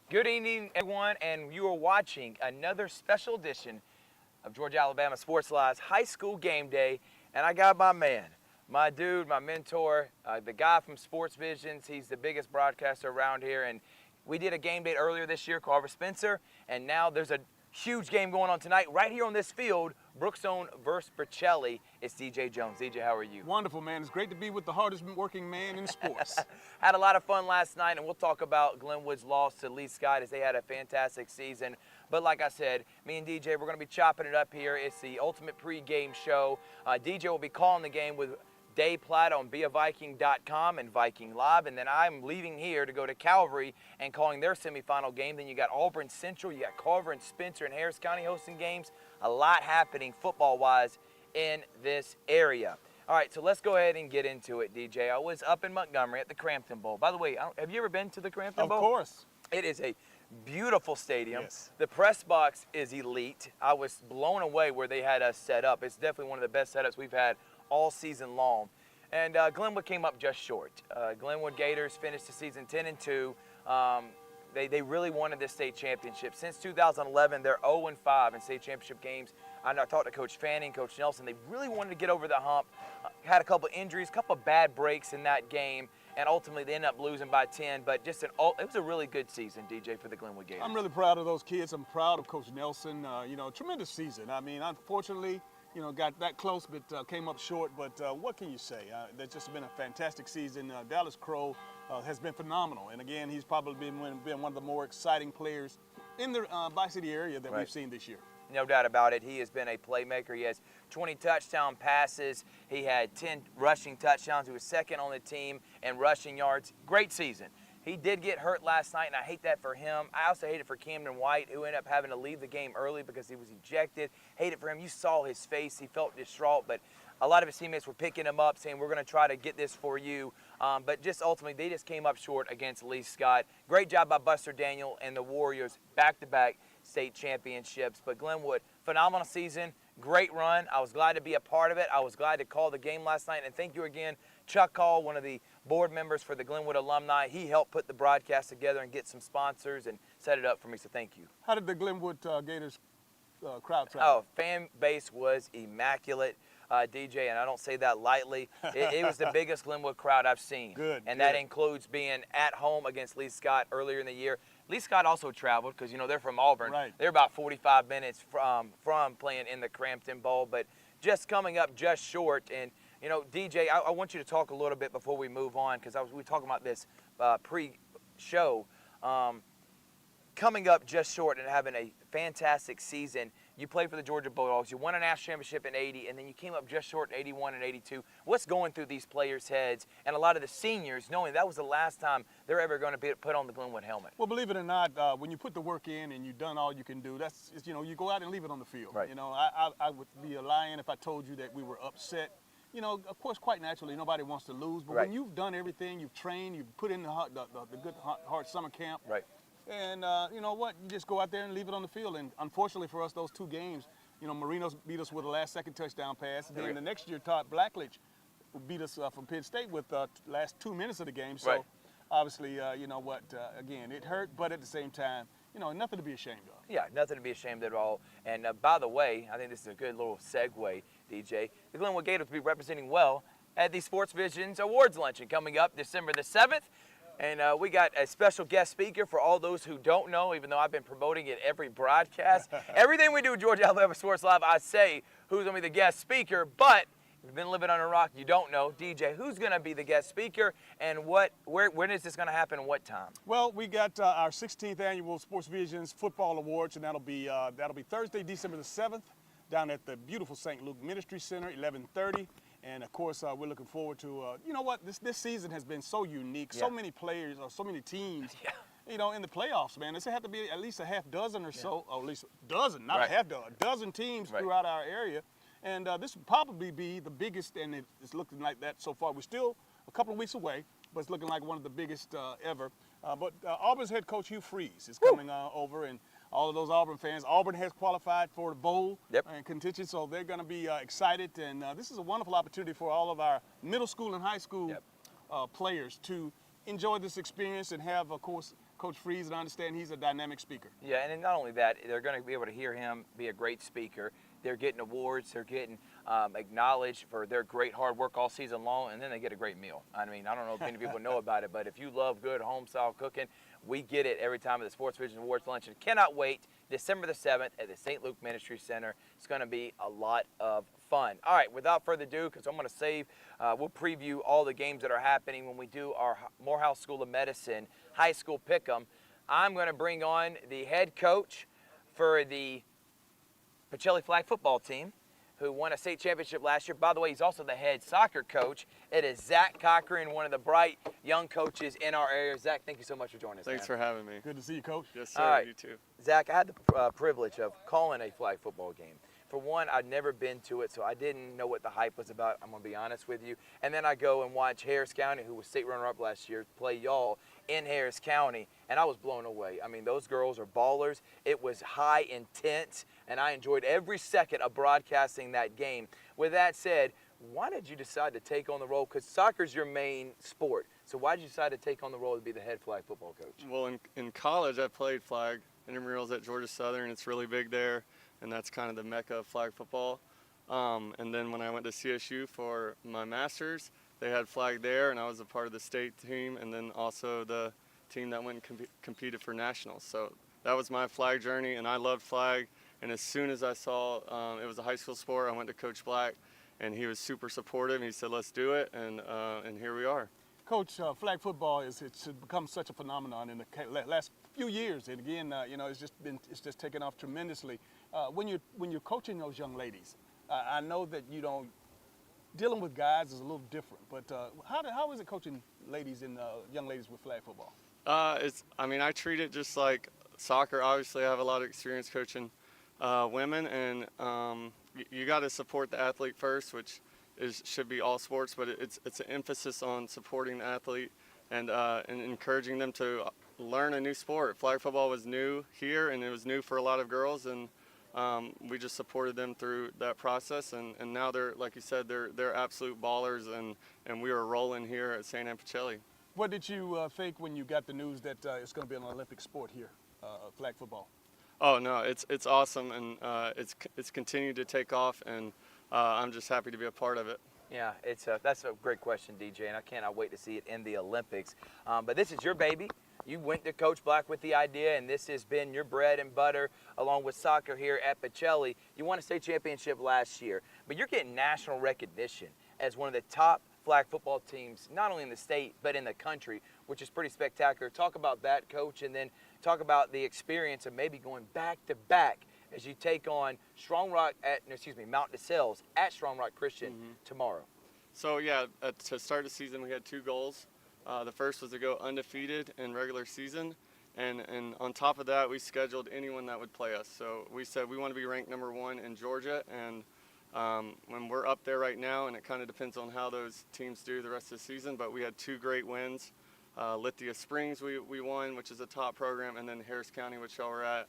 Good evening, everyone, and you are watching another special edition of Georgia-Alabama Sports Live's High School Game Day, and I got my man, my dude, my mentor, the guy from Sports Visions. He's the biggest broadcaster around here, and we did a game day earlier this year, Carver Spencer, and now there's a huge game going on tonight right here on this field, Brookstone versus Pacelli. It's DJ Jones. DJ, how are you? Wonderful, man. It's great to be with the hardest working man in sports. Had a lot of fun last night, and we'll talk about Glenwood's loss to Lee Scott as they had a fantastic season. But like I said, me and DJ, we're going to be chopping it up here. It's the ultimate pregame show. DJ will be calling the game with Dave Platt on BeAViking.com and Viking Live, and then I'm leaving here to go to Calvary and calling their semifinal game. Then you got Auburn Central, you got Carver and Spencer and Harris County hosting games. A lot happening football-wise in this area. All right, so let's go ahead and get into it, DJ. I was up in Montgomery at the Crampton Bowl. By the way, have you ever been to the Crampton Bowl? Of course. It is a beautiful stadium. Yes. The press box is elite. I was blown away where they had us set up. It's definitely one of the best setups we've had all season long. And Glenwood came up just short. Glenwood Gators finished the season 10-2. They really wanted this state championship. Since 2011, they're 0-5 in state championship games. I talked to Coach Fanning, Coach Nelson. They really wanted to get over the hump. Had a couple injuries, a couple bad breaks in that game, and ultimately they ended up losing by 10. But just it was a really good season, DJ, for the Glenwood Gators. I'm really proud of those kids. I'm proud of Coach Nelson. Tremendous season. I mean, unfortunately, got that close, but came up short. But what can you say? There's just been a fantastic season. Dallas Crow has been phenomenal. And again, he's probably been one of the more exciting players in the Bi-City area that we've seen this year. No doubt about it. He has been a playmaker. He has 20 touchdown passes. He had 10 rushing touchdowns. He was second on the team in rushing yards. Great season. He did get hurt last night, and I hate that for him. I also hate it for Camden White, who ended up having to leave the game early because he was ejected. Hate it for him. You saw his face. He felt distraught, but a lot of his teammates were picking him up, saying, we're going to try to get this for you. But just ultimately, they just came up short against Lee Scott. Great job by Buster Daniel and the Warriors, back-to-back state championships. But Glenwood, phenomenal season, great run. I was glad to be a part of it. I was glad to call the game last night. And thank you again, Chuck Hall, one of the board members for the Glenwood alumni. He helped put the broadcast together and get some sponsors and set it up for me, so thank you. How did the Glenwood Gators crowd travel? Oh, fan base was immaculate. DJ, and I don't say that lightly. It was the biggest Glenwood crowd I've seen. Good. And that includes being at home against Lee Scott earlier in the year. Lee Scott also traveled because, they're from Auburn. Right. They're about 45 minutes from playing in the Crampton Bowl, but just coming up just short. And, DJ, I want you to talk a little bit before we move on because we were talking about this pre-show. Coming up just short and having a fantastic season. You played for the Georgia Bulldogs. You won a national championship in 80, and then you came up just short in 81 and 82. What's going through these players' heads and a lot of the seniors knowing that was the last time they're ever going to be put on the Glenwood helmet? Well, believe it or not, when you put the work in and you've done all you can do, you go out and leave it on the field. Right. I would be lying if I told you that we were upset. Of course, quite naturally, nobody wants to lose. But when you've done everything, you've trained, you've put in the good, hard summer camp. Right. And you know what? You just go out there and leave it on the field. And unfortunately for us, those two games, Marinos beat us with a last-second touchdown pass. Then the next year, Todd Blackledge beat us from Penn State with the last 2 minutes of the game. So obviously, again, it hurt, but at the same time, nothing to be ashamed of. Yeah, nothing to be ashamed of at all. And by the way, I think this is a good little segue, DJ. The Glenwood Gators will be representing well at the Sports Visions Awards Luncheon coming up December the 7th. And we got a special guest speaker for all those who don't know, even though I've been promoting it every broadcast. Everything we do at Georgia-Alabama Sports Live, I say who's going to be the guest speaker. But if you've been living on a rock, you don't know. DJ, who's going to be the guest speaker and when is this going to happen and what time? Well, we got our 16th annual Sports Visions Football Awards, and that'll be Thursday, December the 7th, down at the beautiful St. Luke Ministry Center, 11:30. And of course, we're looking forward to, this season has been so unique. Yeah. So many players, or so many teams, in the playoffs, man. It's have to be at least a half dozen or so, or at least a dozen, not a half dozen, a dozen teams throughout our area. And this will probably be the biggest, and it's looking like that so far. We're still a couple of weeks away, but it's looking like one of the biggest ever. But Auburn's head coach, Hugh Freeze, is coming over, and all of those Auburn fans. Auburn has qualified for the bowl and contention, so they're going to be excited. And this is a wonderful opportunity for all of our middle school and high school players to enjoy this experience and have, of course, Coach Freeze, and I understand he's a dynamic speaker. Yeah, and then not only that, they're going to be able to hear him be a great speaker. They're getting awards. They're getting acknowledged for their great hard work all season long, and then they get a great meal. I mean, I don't know if many people know about it, but if you love good home-style cooking, we get it every time at the Sports Vision Awards Luncheon. Cannot wait. December the 7th at the St. Luke Ministry Center. It's going to be a lot of fun. All right, without further ado, because I'm going to save, we'll preview all the games that are happening when we do our Morehouse School of Medicine high school pick'em. I'm going to bring on the head coach for the Pacelli flag football team, who won a state championship last year. By the way, he's also the head soccer coach. It is Zach Cochran, one of the bright young coaches in our area. Zach, thank you so much for joining us. Thanks for having me. Good to see you, Coach. Yes, sir. All right. You too. Zach, I had the privilege of calling a flag football game. For one, I'd never been to it, so I didn't know what the hype was about. I'm going to be honest with you. And then I go and watch Harris County, who was state runner-up last year, play y'all in Harris County, and I was blown away. I mean, those girls are ballers. It was high intense, and I enjoyed every second of broadcasting that game. With that said, why did you decide to take on the role? Because soccer's your main sport. So why did you decide to take on the role to be the head flag football coach? Well, in college, I played flag intramurals at Georgia Southern. It's really big there, and that's kind of the mecca of flag football. And then when I went to CSU for my master's, they had flag there, and I was a part of the state team, and then also the team that went and competed for nationals. So that was my flag journey, and I loved flag. And as soon as I saw it was a high school sport, I went to Coach Black, and he was super supportive. He said, "Let's do it," and here we are. Coach, flag football it's become such a phenomenon in the last few years, and again, it's just taken off tremendously. When you're coaching those young ladies, I know that dealing with guys is a little different, but how is it coaching ladies and young ladies with flag football? I treat it just like soccer. Obviously, I have a lot of experience coaching women, and you got to support the athlete first, which should be all sports, but it's an emphasis on supporting the athlete and encouraging them to learn a new sport. Flag football was new here, and it was new for a lot of girls, and we just supported them through that process, and now they're, like you said, they're absolute ballers, and we were rolling here at St. Anne Pacelli. What did you think when you got the news that it's going to be an Olympic sport here, flag football? Oh no, it's awesome, and it's continued to take off, and I'm just happy to be a part of it. Yeah, that's a great question, DJ, and I cannot wait to see it in the Olympics. But this is your baby. You went to Coach Black with the idea, and this has been your bread and butter along with soccer here at Pacelli. You won a state championship last year, but you're getting national recognition as one of the top flag football teams, not only in the state, but in the country, which is pretty spectacular. Talk about that, Coach, and then talk about the experience of maybe going back-to-back as you take on Mount DeSales at Strong Rock Christian tomorrow. So yeah, to start the season, we had two goals. The first was to go undefeated in regular season, and on top of that, we scheduled anyone that would play us. So we said we want to be ranked #1 in Georgia, and when we're up there right now, and it kind of depends on how those teams do the rest of the season, but we had two great wins. Lithia Springs we won, which is a top program, and then Harris County, which y'all were at.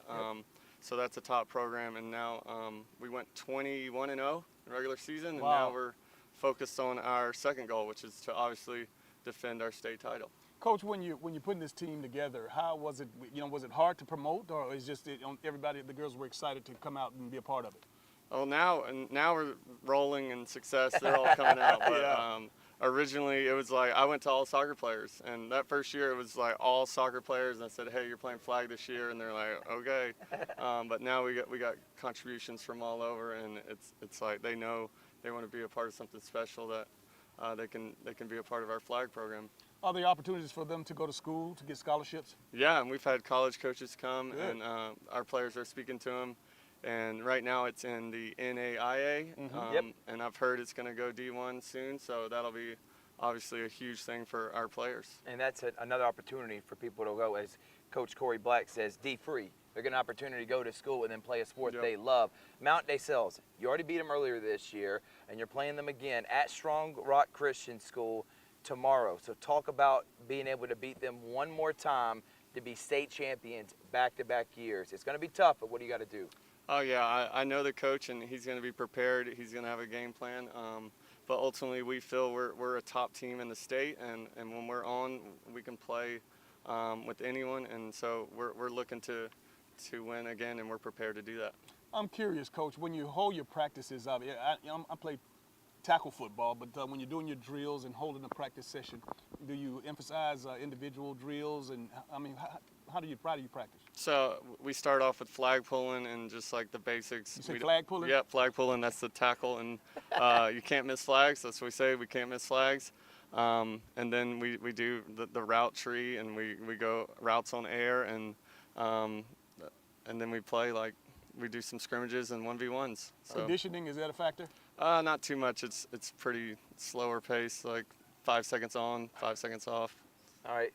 So that's a top program, and now we went 21-0 in regular season, and now we're focused on our second goal, which is to obviously defend our state title. Coach, when you're putting this team together, how was it? Was it hard to promote, or is just everybody, the girls were excited to come out and be a part of it? Well, now we're rolling in success. They're all coming out, but originally it was like I went to all soccer players, and that first year it was like all soccer players, and I said, "Hey, you're playing flag this year," and they're like, "Okay." But now we got contributions from all over, and it's like they know they want to be a part of something special that they can be a part of our flag program. Are there opportunities for them to go to school to get scholarships? Yeah, and we've had college coaches come, and our players are speaking to them. And right now it's in the NAIA, and I've heard it's going to go D1 soon, so that'll be obviously a huge thing for our players. And that's another opportunity for people to go, as Coach Corey Black says, D-free. They're getting an opportunity to go to school and then play a sport they love. Mount DeSales, you already beat them earlier this year, and you're playing them again at Strong Rock Christian School tomorrow. So talk about being able to beat them one more time to be state champions back-to-back years. It's going to be tough, but what do you got to do? Oh yeah, I know the coach, and he's going to be prepared. He's going to have a game plan. But ultimately, we feel we're a top team in the state, and when we're on, we can play with anyone, and so we're looking to win again, and we're prepared to do that. I'm curious, Coach, when you hold your practices up, I play tackle football, but when you're doing your drills and holding a practice session, do you emphasize individual drills? And I mean, how do you practice? So we start off with flag pulling and just like the basics. You say flag pulling? Yeah, flag pulling. That's the tackle, and you can't miss flags. That's what we say. We can't miss flags. And then we do the route tree, and we go routes on air, and then we play like we do some scrimmages and 1v1s. So. Conditioning, is that a factor? Not too much. It's pretty slower pace, like 5 seconds on, 5 seconds off. All right,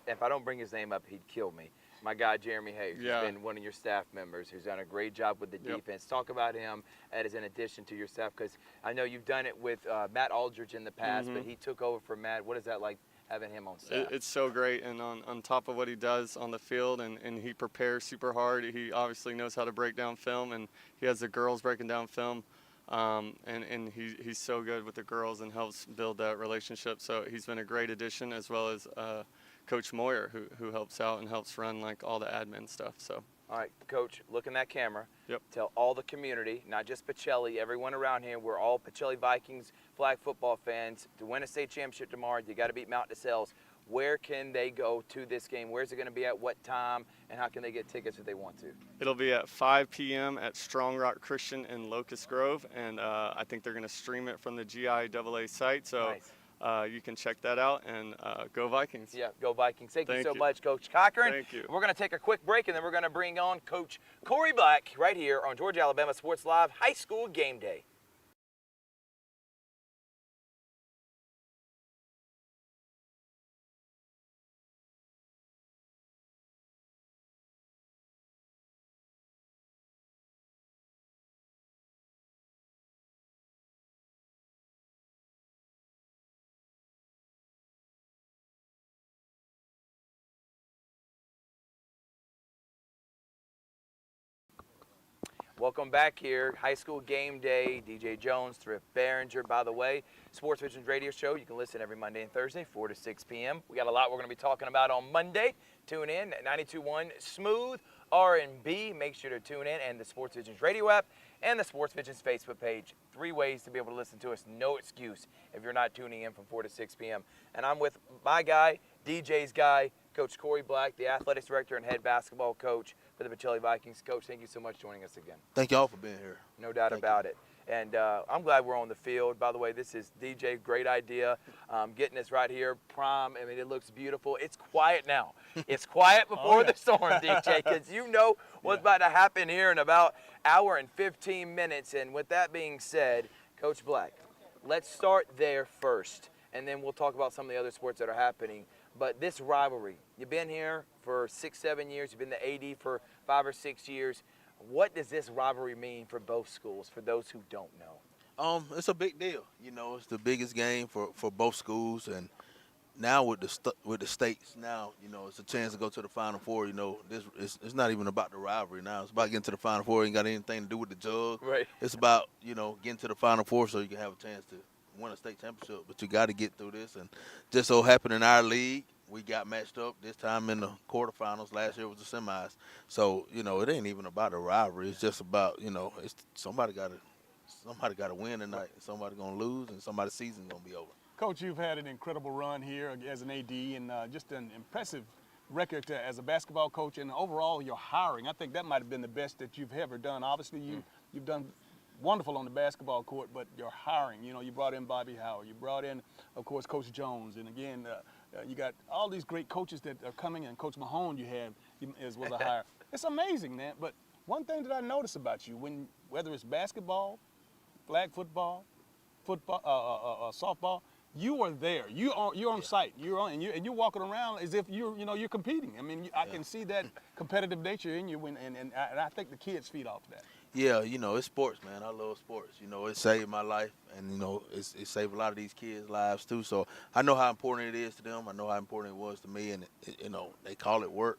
if I don't bring his name up, he'd kill me. My guy, Jeremy Hayes, Yeah. who's been one of your staff members, who's done a great job with the defense. Talk about him as in addition to your staff, because I know you've done it with Matt Aldridge in the past, but he took over for Matt. What is that like having him on staff? It's so great, and on top of what he does on the field, and he prepares super hard. He obviously knows how to break down film, and he has the girls breaking down film. And he's so good with the girls and helps build that relationship. So he's been a great addition, as well as Coach Moyer, who helps out and helps run like all the admin stuff. So. All right, Coach, look in that camera. Yep. Tell all the community, not just Pacelli, everyone around here, we're all Pacelli Vikings flag football fans. To win a state championship tomorrow, you got to beat Mount DeSales. Where can they go to this game? Where's it going to be at? What time? And how can they get tickets if they want to? It'll be at 5 p.m. at Strong Rock Christian in Locust Grove, and I think they're going to stream it from the GIAA site. So nice. you can check that out, and go Vikings. Yeah, go Vikings. Thank you so you. much, Coach Cochran. Thank you. We're going to take a quick break, and then we're going to bring on Coach Corey Black right here on Georgia Alabama Sports Live High School Game Day. Welcome back here, High School Game Day. DJ Jones, Thrift Behringer. By the way, Sports Vision's radio show, you can listen every Monday and Thursday, 4 to 6 p.m. We got a lot we're going to be talking about on Monday. Tune in at 92.1 Smooth R&B. Make sure to tune in, and the Sports Vision's radio app and the Sports Vision's Facebook page. 3 ways to be able to listen to us. No excuse if you're not tuning in from 4 to 6 p.m. And I'm with my guy, DJ's guy, Coach Corey Black, the athletics director and head basketball coach for the Pacelli Vikings. Coach, thank you so much for joining us again. Thank y'all for being here. No doubt about it. And I'm glad we're on the field. By the way, this is DJ, great idea, getting us right here, prime. I mean, it looks beautiful. It's quiet now. It's quiet before the storm, DJ, because you know what's about to happen here in about hour and 15 minutes. And with that being said, Coach Black, let's start there first, and then we'll talk about some of the other sports that are happening. But this rivalry, you've been here for 6, 7 years. You've been the AD for 5 or 6 years. What does this rivalry mean for both schools, for those who don't know? It's a big deal. You know, it's the biggest game for both schools, and now with the states, now you know it's a chance to go to the Final Four. You know, it's not even about the rivalry now. It's about getting to the Final Four. It ain't got anything to do with the jug. Right. It's about getting to the Final Four so you can have a chance to win a state championship. But you got to get through this, and just so happened in our league, we got matched up this time in the quarterfinals. Last year was the semis. So, it ain't even about a rivalry. It's just about, it's somebody got to win tonight. Somebody going to lose, and somebody's season going to be over. Coach, you've had an incredible run here as an AD, and just an impressive record as a basketball coach, and overall your hiring. I think that might have been the best that you've ever done. Obviously, you've done wonderful on the basketball court, but your hiring, you brought in Bobby Howard. You brought in, of course, Coach Jones. And again, you got all these great coaches that are coming, and Coach Mahone was a hire. It's amazing, man. But one thing that I notice about you, whether it's basketball, flag football, softball, you are there. You're on site. And you're walking around as if you're competing. I mean, I can see that competitive nature in you, and I think the kids feed off that. Yeah, it's sports, man. I love sports. It saved my life, and, it saved a lot of these kids' lives, too. So I know how important it is to them. I know how important it was to me, and, they call it work.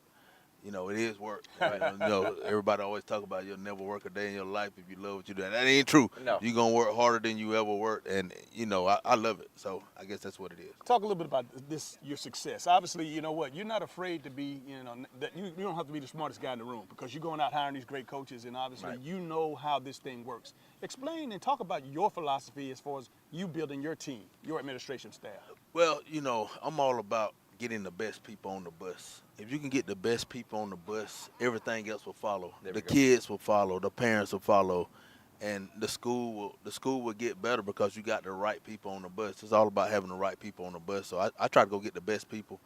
you know, it is work. You know, everybody always talk about you'll never work a day in your life if you love what you do. That ain't true. No. You're going to work harder than you ever worked, and, you know, I love it. So I guess that's what it is. Talk a little bit about this, your success. Obviously, you know what, you're not afraid to be, you know, that you don't have to be the smartest guy in the room because you're going out hiring these great coaches, and obviously you know how this thing works. Explain and talk about your philosophy as far as you building your team, your administration staff. Well, you know, I'm all about getting the best people on the bus. If you can get the best people on the bus, everything else will follow. The kids will follow, the parents will follow, and the school will get better because you got the right people on the bus. It's all about having the right people on the bus. So I try to go get the best people.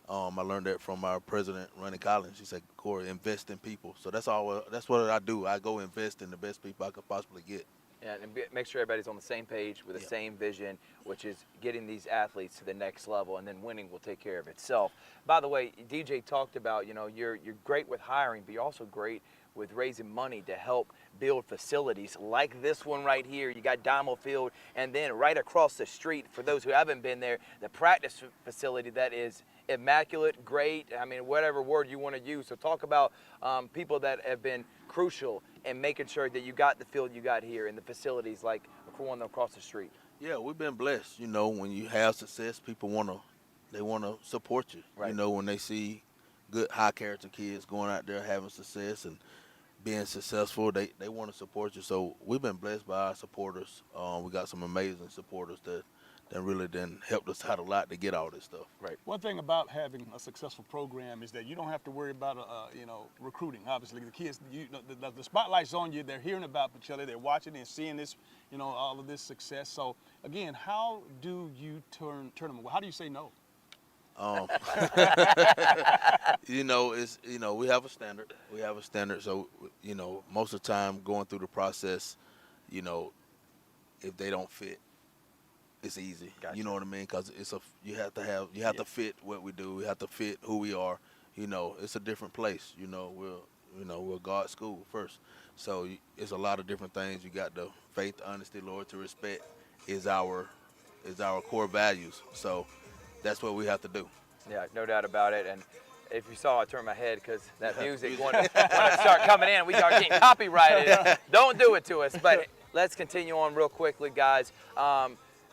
I learned that from our president, Ronnie Collins. She said, Corey, invest in people. So that's what I do. I go invest in the best people I could possibly get. Yeah, and make sure everybody's on the same page with the same vision, which is getting these athletes to the next level, and then winning will take care of itself. By the way, DJ talked about, you know, you're great with hiring, but you're also great with raising money to help build facilities like this one right here. You got Dynamo Field, and then right across the street, for those who haven't been there, the practice facility that is immaculate, great, I mean, whatever word you want to use. So talk about people that have been crucial in making sure that you got the field you got here and the facilities like the one across the street. Yeah, we've been blessed. You know, when you have success, people want to support you. Right. You know, when they see good, high-character kids going out there having success and being successful, they want to support you. So we've been blessed by our supporters. We got some amazing supporters that really then helped us out a lot to get all this stuff. Right. One thing about having a successful program is that you don't have to worry about, you know, recruiting. Obviously, the kids, the spotlight's on you. They're hearing about Pacelli. They're watching and seeing this, you know, all of this success. So, again, how do you turn them away? How do you say no? You know, we have a standard. We have a standard. So, you know, most of the time going through the process, you know, if they don't fit, it's easy. Gotcha. You know what I mean? Because you have to fit what we do. We have to fit who we are. You know, it's a different place. You know, we're God school first. So it's a lot of different things. You got the faith, honesty, loyalty, respect is our core values. So that's what we have to do. Yeah, no doubt about it. And if you saw, I turned my head because that music when it start coming in, we start getting copyrighted. Don't do it to us. But let's continue on real quickly, guys.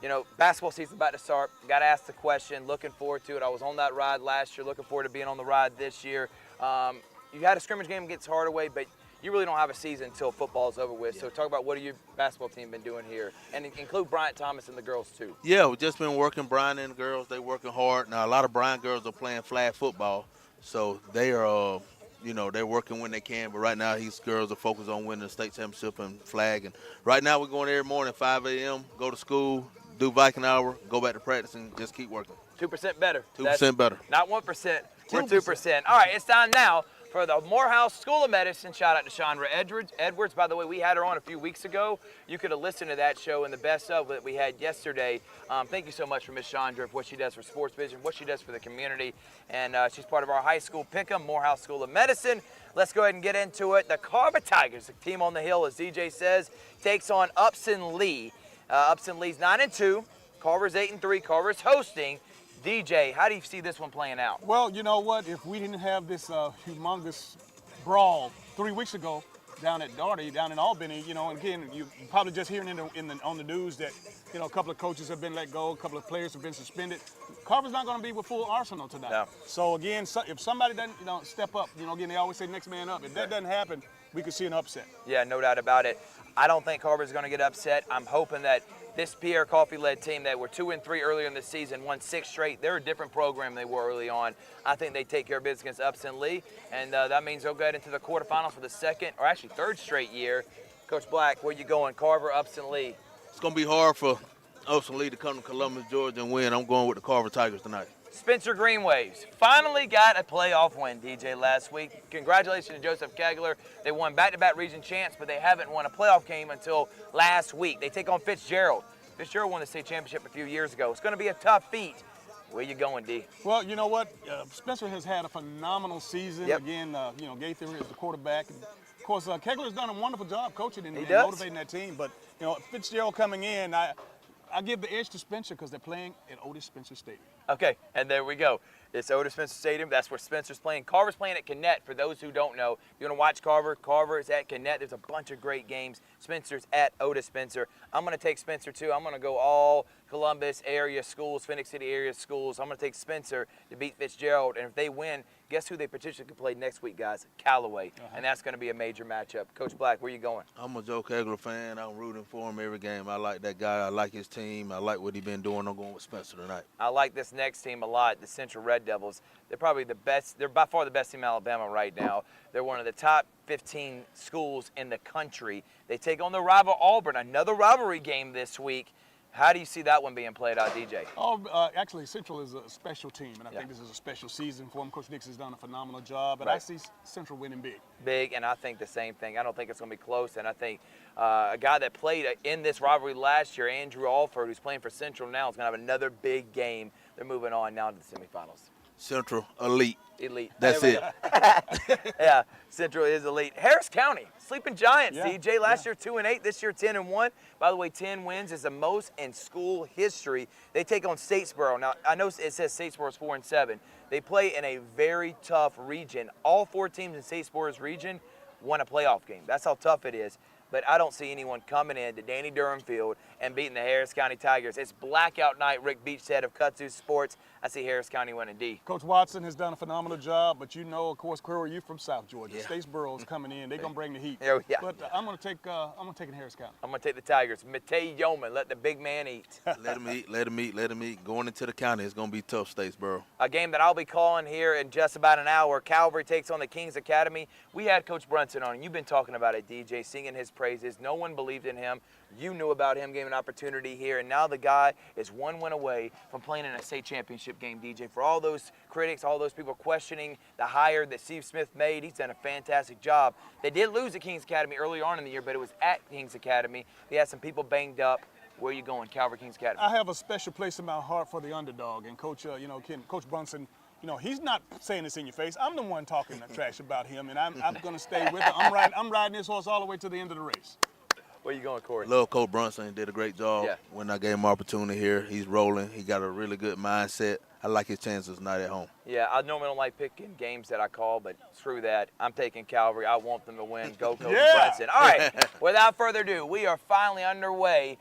You know, basketball season's about to start. Got to ask the question. Looking forward to it. I was on that ride last year. Looking forward to being on the ride this year. You had a scrimmage game against Hardaway, but you really don't have a season until football's over with. Yeah. So talk about what have your basketball team been doing here, and include Bryant Thomas and the girls too. Yeah, we've just been working. Bryant and the girls, they working hard. Now a lot of Bryant girls are playing flag football, so they are. You know, they're working when they can, but right now these girls are focused on winning the state championship and flag. And right now we're going every morning, 5 a.m., go to school, do Viking hour, go back to practice, and just keep working. 2% better. 2% better. Not 1%, we're 2%. All right, it's time now for the Morehouse School of Medicine. Shout out to Chandra Edwards. By the way, we had her on a few weeks ago. You could have listened to that show and the best of that we had yesterday. Thank you so much for Miss Chandra for what she does for Sports Vision, what she does for the community. And she's part of our high school pick'em, Morehouse School of Medicine. Let's go ahead and get into it. The Carver Tigers, the team on the hill, as DJ says, takes on Upson Lee. Upson Lee's 9-2. Carver's 8-3. Carver's hosting. DJ, how do you see this one playing out? Well, you know what? If we didn't have this humongous brawl 3 weeks ago down at Daugherty, down in Albany, you know, and again, you probably just hearing on the news that, you know, a couple of coaches have been let go, a couple of players have been suspended. Carver's not going to be with full arsenal tonight. No. So again, if somebody doesn't, you know, step up, you know, again, they always say next man up. If that doesn't happen, we could see an upset. Yeah, no doubt about it. I don't think Carver's going to get upset. I'm hoping that this Pierre Coffey-led team that were 2-3 earlier in the season, won 6 straight. They're a different program than they were early on. I think they take care of business against Upson Lee, and that means they'll get into the quarterfinals for the second, or actually third straight year. Coach Black, where you going, Carver, Upson Lee? It's going to be hard for Upson Lee to come to Columbus, Georgia and win. I'm going with the Carver Tigers tonight. Spencer Green Waves finally got a playoff win, DJ, last week. Congratulations to Joseph Kegler. They won back-to-back region champs, but they haven't won a playoff game until last week. They take on Fitzgerald. Fitzgerald won the state championship a few years ago. It's going to be a tough feat. Where you going, D? Well, you know what? Spencer has had a phenomenal season. Yep. Again, you know, Gaither is the quarterback. And of course, Kegler's done a wonderful job coaching and does. motivating that team. But, you know, Fitzgerald coming in, I give the edge to Spencer because they're playing at Otis Spencer Stadium. Okay, and there we go. It's Otis Spencer Stadium. That's where Spencer's playing. Carver's playing at Connect. For those who don't know, if you want to watch Carver is at Connect. There's a bunch of great games. Spencer's at Otis Spencer. I'm going to take Spencer too. I'm going to go all Columbus area schools, Phoenix City area schools. I'm going to take Spencer to beat Fitzgerald. And if they win, guess who they potentially could play next week, guys? Callaway. And that's going to be a major matchup. Coach Black, where you going? I'm a Joe Kegler fan. I'm rooting for him every game. I like that guy. I like his team. I like what he's been doing. I'm going with Spencer tonight. I like this next team a lot, the Central Red Devils. They're probably the best. They're by far the best team in Alabama right now. They're one of the top 15 schools in the country. They take on the rival Auburn, another rivalry game this week. How do you see that one being played out, DJ? Actually, Central is a special team, and I think this is a special season for them. Coach Nix has done a phenomenal job, but I see Central winning big. Big, and I think the same thing. I don't think it's going to be close, and I think a guy that played in this rivalry last year, Andrew Alford, who's playing for Central now, is going to have another big game. They're moving on now to the semifinals. Central, elite. Elite. That's it. Yeah, Central is elite. Harris County, sleeping giants. Yeah, DJ last year 2-8, this year 10-1. By the way, 10 wins is the most in school history. They take on Statesboro. Now I know it says Statesboro is 4-7. They play in a very tough region. All 4 teams in Statesboro's region won a playoff game. That's how tough it is. But I don't see anyone coming in to Danny Durham Field and beating the Harris County Tigers. It's blackout night, Rick Beach said of Kutsu Sports. I see Harris County winning D. Coach Watson has done a phenomenal job, but you know, of course, Corey, you from South Georgia. Yeah. Statesboro is coming in. They're going to bring the heat. Oh, yeah. But I'm going to take in Harris County. I'm going to take the Tigers. Matei Yeoman, let the big man eat. Let him eat, let him eat, let him eat. Going into the county, it's going to be tough, Statesboro. A game that I'll be calling here in just about an hour. Calvary takes on the Kings Academy. We had Coach Brunson on, and you've been talking about it, DJ, singing his praises. No one believed in him. You knew about him, gave him an opportunity here, and now the guy is one win away from playing in a state championship game, DJ. For all those critics, all those people questioning the hire that Steve Smith made, he's done a fantastic job. They did lose at Kings Academy early on in the year, but it was at Kings Academy. They had some people banged up. Where are you going, Calvary Kings Academy? I have a special place in my heart for the underdog, and Coach, Coach Brunson, he's not saying this in your face. I'm the one talking trash about him, and I'm going to stay with him. I'm riding this horse all the way to the end of the race. Where you going, Corey? Love Coach Brunson. He did a great job when I gave him opportunity here. He's rolling. He got a really good mindset. I like his chances tonight at home. Yeah, I normally don't like picking games that I call, but screw that. I'm taking Calvary. I want them to win. Go, Coach Brunson. All right, without further ado, we are finally underway,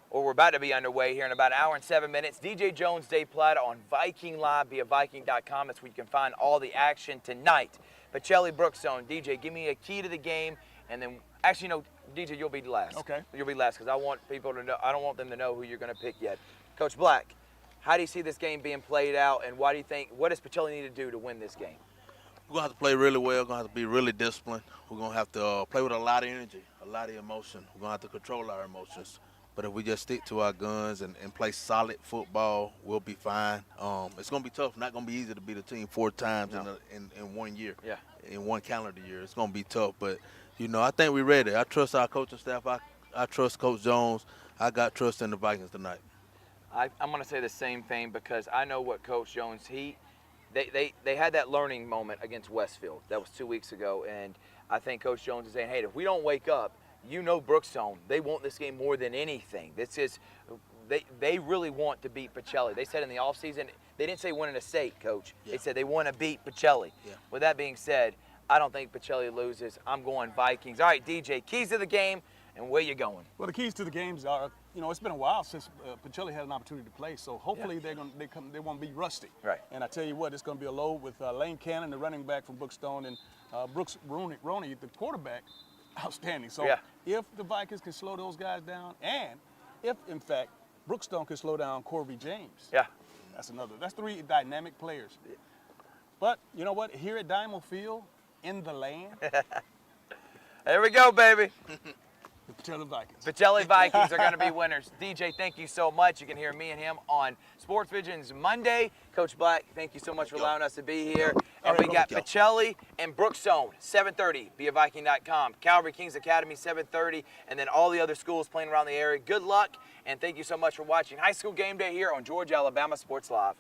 or we're about to be underway here in about an hour and 7 minutes. DJ Jones, Dave Plata on Viking Live via Viking.com. That's where you can find all the action tonight. Pacelli, Brookstone, DJ, give me a key to the game, and then actually, no, DJ, you'll be last. Okay. You'll be last because I want people to know. I don't want them to know who you're going to pick yet. Coach Black, how do you see this game being played out, and what does Pacelli need to do to win this game? We're going to have to play really well. We're going to have to be really disciplined. We're going to have to play with a lot of energy, a lot of emotion. We're going to have to control our emotions. But if we just stick to our guns and play solid football, we'll be fine. It's going to be tough. Not going to be easy to beat a team 4 times in 1 year, in one calendar year. It's going to be tough. But, I think we're ready. I trust our coaching staff. I trust Coach Jones. I got trust in the Vikings tonight. I'm going to say the same thing because I know what Coach Jones, they had that learning moment against Westfield. That was 2 weeks ago. And I think Coach Jones is saying, hey, if we don't wake up, Brookstone, they want this game more than anything. This is, they really want to beat Pacelli. They said in the offseason, they didn't say winning a state, Coach. Yeah. They said they want to beat Pacelli. Yeah. With that being said, I don't think Pacelli loses. I'm going Vikings. All right, DJ, keys to the game, and where you going? Well, the keys to the games are, it's been a while since Pacelli had an opportunity to play, so hopefully they won't be rusty. Right. And I tell you what, it's going to be a load with Lane Cannon, the running back from Brookstone, and Brooks Roney, the quarterback. Outstanding. So if the Vikings can slow those guys down, and if in fact Brookstone can slow down Corby James, that's 3 dynamic players. But you know what? Here at Diamond Field, in the land, there we go, baby. The Pacelli Vikings. Pacelli Vikings are going to be winners. DJ, thank you so much. You can hear me and him on Sports Visions Monday. Coach Black, thank you so much for allowing us to be here. And we got Pacelli and Brookstone, 7:30 via Viking.com. Calvary Kings Academy, 7:30, and then all the other schools playing around the area. Good luck, and thank you so much for watching High School Game Day here on Georgia Alabama Sports Live.